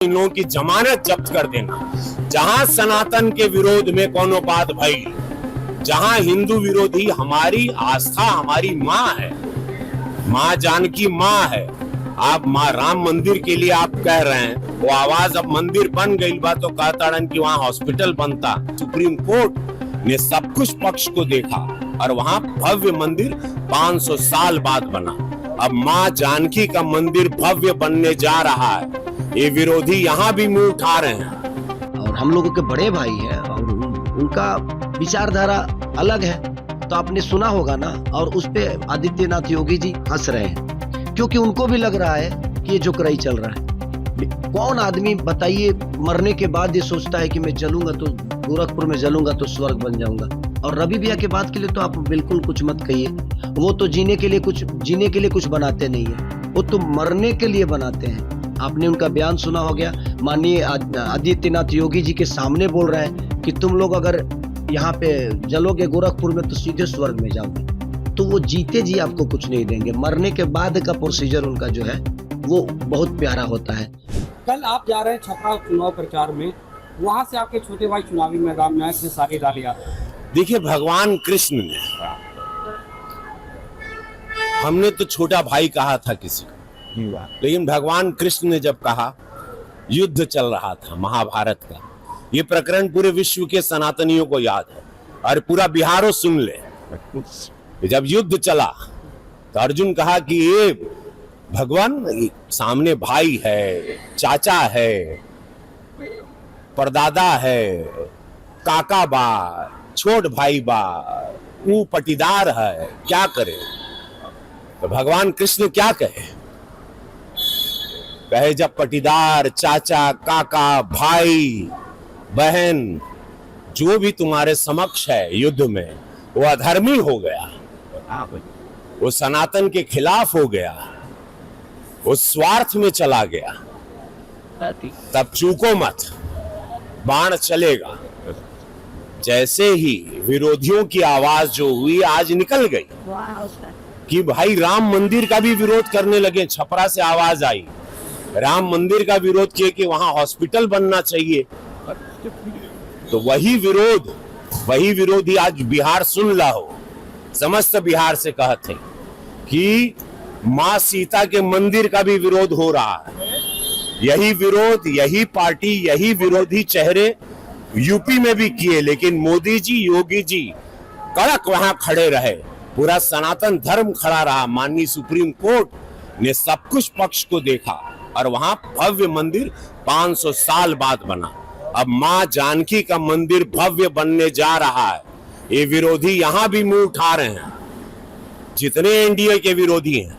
इन लोगों की जमानत जब्त कर देना। जहां सनातन के विरोध में कोनो बात भई, जहां हिंदू विरोधी, हमारी आस्था हमारी माँ है, माँ जानकी माँ है। आप माँ राम मंदिर के लिए आप कह रहे हैं, वो आवाज अब मंदिर बन गई बा तो कहता कि वहां हॉस्पिटल बनता। सुप्रीम कोर्ट ने सब कुछ पक्ष को देखा और वहां भव्य मंदिर 500 साल बाद बना। अब माँ जानकी का मंदिर भव्य बनने जा रहा है। ये विरोधी यहाँ भी मुंह उठा रहे हैं और हम लोगों के बड़े भाई हैं और उनका विचारधारा अलग है, तो आपने सुना होगा ना। और उस पे आदित्यनाथ योगी जी हंस रहे हैं क्योंकि उनको भी लग रहा है कि ये जो कराई चल रहा है। कौन आदमी बताइए मरने के बाद ये सोचता है कि मैं जलूंगा तो गोरखपुर में जलूंगा तो स्वर्ग बन जाऊंगा। और रवि भैया के बात के लिए तो आप बिल्कुल कुछ मत कहिए, वो तो जीने के लिए कुछ बनाते नहीं है, वो तो मरने के लिए बनाते हैं। आपने उनका बयान सुना हो गया, माननीय आदित्यनाथ योगी जी के सामने बोल रहे हैं कि तुम लोग अगर यहाँ पे जलोगे गोरखपुर में तो सीधे स्वर्ग में जाओगे। तो वो जीते जी आपको कुछ नहीं देंगे, मरने के बाद का प्रोसीजर उनका जो है वो बहुत प्यारा होता है। कल आप जा रहे हैं छपरा चुनाव प्रचार में, वहां से आपके छोटे भाई चुनावी मैदान में आए सारी रैलियां। देखिए, भगवान कृष्ण ने, हमने तो छोटा भाई कहा था किसी को, लेकिन भगवान कृष्ण ने जब कहा, युद्ध चल रहा था महाभारत का, ये प्रकरण पूरे विश्व के सनातनियों को याद है और पूरा बिहारो सुन ले। जब युद्ध चला तो अर्जुन कहा कि ये भगवान सामने भाई है, चाचा है, परदादा है, काका बा, छोट भाई बा, वो पटीदार है, क्या करे। तो भगवान कृष्ण क्या कहे, जब पटीदार, चाचा, काका, भाई, बहन जो भी तुम्हारे समक्ष है युद्ध में, वो अधर्मी हो गया, वो सनातन के खिलाफ हो गया, वो स्वार्थ में चला गया, तब चूको मत, बाण चलेगा। जैसे ही विरोधियों की आवाज जो हुई आज निकल गई कि भाई राम मंदिर का भी विरोध करने लगे। छपरा से आवाज आई, राम मंदिर का विरोध किए कि वहां हॉस्पिटल बनना चाहिए। तो वही विरोधी आज बिहार सुन ला हो, समस्त बिहार से कहते हैं कि मां सीता के मंदिर का भी विरोध हो रहा है। यही विरोध, यही पार्टी, यही विरोधी चेहरे यूपी में भी किए, लेकिन मोदी जी, योगी जी कड़क वहां खड़े रहे, पूरा सनातन धर्म खड़ा रहा। माननीय सुप्रीम कोर्ट ने सब कुछ पक्ष को देखा और वहां भव्य मंदिर 500 साल बाद बना। अब मां जानकी का मंदिर भव्य बनने जा रहा है। ये विरोधी यहां भी मुंह उठा रहे हैं, जितने एनडीए के विरोधी हैं।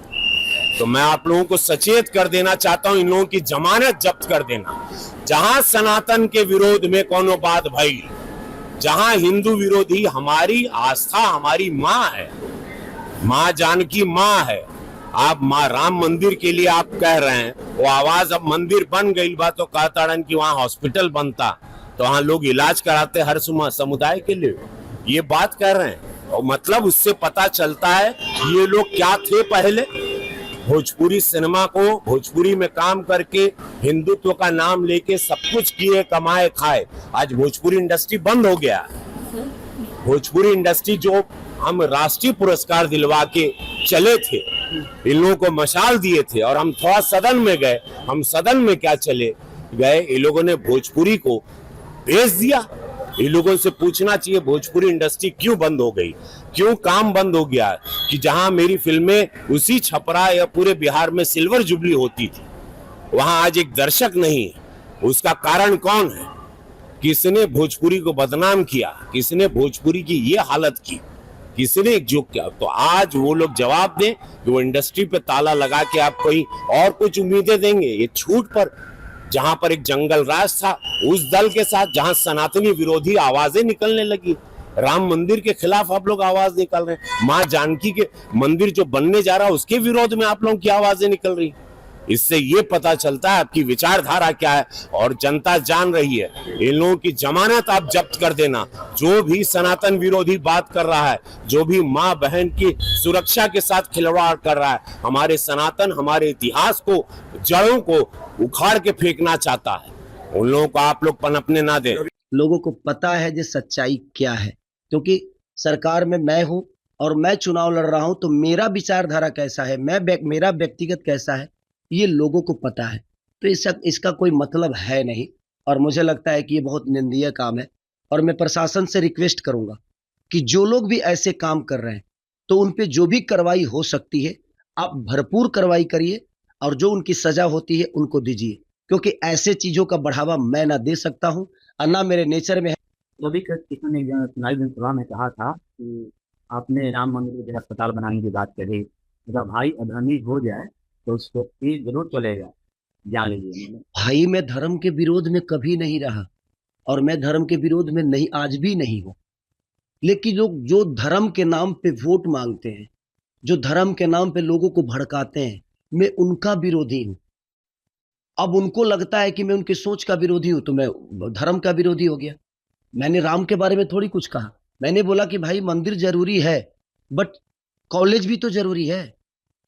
तो मैं आप लोगों को सचेत कर देना चाहता हूं, इन लोगों की जमानत जब्त कर देना। जहां सनातन के विरोध में कोनो बात भई, जहां हिंदू विरोधी, हमारी आस्था हमारी माँ है, माँ जानकी माँ है। आप माँ राम मंदिर के लिए आप कह रहे हैं, वो आवाज अब मंदिर बन गई बा तो कहता कि वहां हॉस्पिटल बनता, तो वहां लोग इलाज कराते हर समुदाय के लिए, ये बात कर रहे हैं। और मतलब उससे पता चलता है ये लोग क्या थे पहले। भोजपुरी सिनेमा को, भोजपुरी में काम करके, हिंदुत्व का नाम लेके सब कुछ किए, कमाए खाए, आज भोजपुरी इंडस्ट्री बंद हो गया। भोजपुरी इंडस्ट्री जो हम राष्ट्रीय पुरस्कार दिलवा के चले थे, इन लोगों को मशाल दिए थे और हम थोड़ा सदन में गए, हम सदन में क्या चले गए, इन लोगों ने भोजपुरी को भेज दिया। इन लोगों से पूछना चाहिए भोजपुरी इंडस्ट्री क्यों बंद हो गई, क्यों काम बंद हो गया। कि जहां मेरी फिल्में उसी छपरा या पूरे बिहार में सिल्वर जुबली होती थी, वहां आज एक दर्शक नहीं है। उसका कारण कौन है? किसने भोजपुरी को बदनाम किया, किसने भोजपुरी की ये हालत की, किसने जो किया। तो आज वो लोग जवाब दें कि वो इंडस्ट्री पे ताला लगा के आप कोई और कुछ उम्मीदें देंगे। ये छूट पर, जहां पर एक जंगल राज था, उस दल के साथ जहां सनातनी विरोधी आवाजें निकलने लगी, राम मंदिर के खिलाफ आप लोग आवाज निकाल रहे हैं, मां जानकी के मंदिर जो बनने जा रहा है उसके विरोध में आप लोगों की आवाजें निकल रही। इससे ये पता चलता है आपकी विचारधारा क्या है और जनता जान रही है। इन लोगों की जमानत आप जब्त कर देना। जो भी सनातन विरोधी बात कर रहा है, जो भी माँ बहन की सुरक्षा के साथ खिलवाड़ कर रहा है, हमारे सनातन, हमारे इतिहास को, जड़ों को उखाड़ के फेंकना चाहता है। उन लोगों को आप लोग पनपने ना दें। लोगों को पता है जो सच्चाई क्या है, क्योंकि सरकार में मैं हूं और मैं चुनाव लड़ रहा हूं, तो मेरा विचारधारा कैसा है, मेरा व्यक्तिगत कैसा है, ये लोगों को पता है। तो इसका कोई मतलब है नहीं, और मुझे लगता है कि ये बहुत निंदनीय काम है। और मैं प्रशासन से रिक्वेस्ट करूंगा कि जो लोग भी ऐसे काम कर रहे हैं, तो उन पे जो भी कार्रवाई हो सकती है आप भरपूर कार्रवाई करिए, और जो उनकी सजा होती है उनको दीजिए, क्योंकि ऐसे चीजों का बढ़ावा मैं ना दे सकता हूं और ना मेरे नेचर में है। तो अभी किसी ने चुनावी जनसभा में कहा था कि आपने राम मंदिर के जगह अस्पताल बनाने की बात करी, अगर भाई अधर्मी हो जाए तो उसको जरूर चलेगा, जान लीजिए। भाई मैं धर्म के विरोध में कभी नहीं रहा, और मैं धर्म के विरोध में नहीं, आज भी नहीं हूं। लेकिन लोग जो धर्म के नाम पे वोट मांगते हैं, जो धर्म के नाम पे लोगों को भड़काते हैं, मैं उनका विरोधी हूं। अब उनको लगता है कि मैं उनकी सोच का विरोधी हूं, तो मैं धर्म का विरोधी हो गया। मैंने राम के बारे में थोड़ी कुछ कहा, मैंने बोला कि भाई मंदिर जरूरी है, बट कॉलेज भी तो जरूरी है,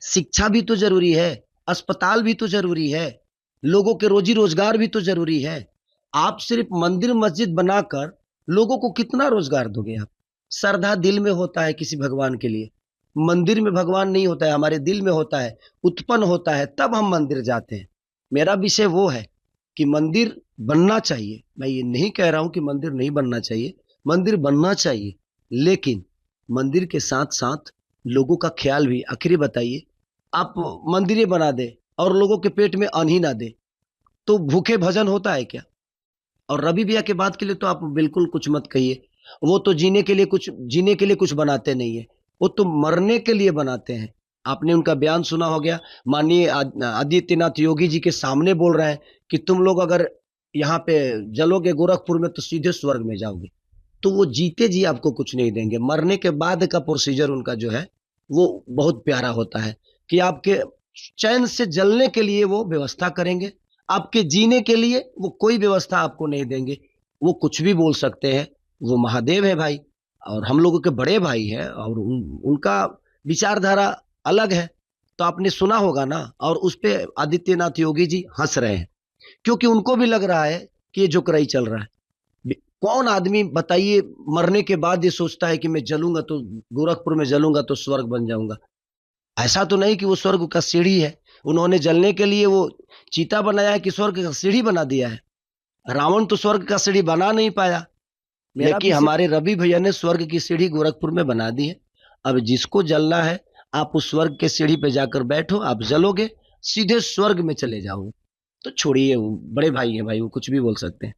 शिक्षा भी तो जरूरी है, अस्पताल भी तो जरूरी है, लोगों के रोजी रोजगार भी तो जरूरी है। आप सिर्फ मंदिर मस्जिद बनाकर लोगों को कितना रोजगार दोगे आप? श्रद्धा दिल में होता है किसी भगवान के लिए, मंदिर में भगवान नहीं होता है, हमारे दिल में होता है, उत्पन्न होता है, तब हम मंदिर जाते हैं। मेरा विषय वो है कि मंदिर बनना चाहिए, मैं ये नहीं कह रहा हूं कि मंदिर नहीं बनना चाहिए, मंदिर बनना चाहिए, लेकिन मंदिर के साथ साथ लोगों का ख्याल भी। आखिरी बताइए, आप मंदिरें बना दे और लोगों के पेट में अन्न ही ना दे, तो भूखे भजन होता है क्या? और रवि भैया के बात के लिए तो आप बिल्कुल कुछ मत कहिए, वो तो जीने के लिए कुछ बनाते नहीं है, वो तो मरने के लिए बनाते हैं। आपने उनका बयान सुना हो गया, माननीय आदित्यनाथ योगी जी के सामने बोल रहे हैं कि तुम लोग अगर यहाँ पे जलोगे गोरखपुर में तो सीधे स्वर्ग में जाओगे। तो वो जीते जी आपको कुछ नहीं देंगे, मरने के बाद का प्रोसीजर उनका जो है वो बहुत प्यारा होता है कि आपके चैन से जलने के लिए वो व्यवस्था करेंगे, आपके जीने के लिए वो कोई व्यवस्था आपको नहीं देंगे। वो कुछ भी बोल सकते हैं, वो महादेव है भाई, और हम लोगों के बड़े भाई हैं, और उनका विचारधारा अलग है। तो आपने सुना होगा ना, और उस पे आदित्यनाथ योगी जी हंस रहे हैं, क्योंकि उनको भी लग रहा है कि ये जुकराई चल रहा है। कौन आदमी बताइए मरने के बाद ये सोचता है कि मैं जलूंगा तो गोरखपुर में जलूंगा तो स्वर्ग बन जाऊंगा? ऐसा तो नहीं कि वो स्वर्ग का सीढ़ी है, उन्होंने जलने के लिए वो चीता बनाया है कि स्वर्ग का सीढ़ी बना दिया है? रावण तो स्वर्ग का सीढ़ी बना नहीं पाया, लेकिन हमारे रवि भैया ने स्वर्ग की सीढ़ी गोरखपुर में बना दी है। अब जिसको जलना है, आप उस स्वर्ग के सीढ़ी पे जाकर बैठो, आप जलोगे सीधे स्वर्ग में चले जाओगे। तो छोड़िए, वो बड़े भाई हैं भाई, वो कुछ भी बोल सकते हैं।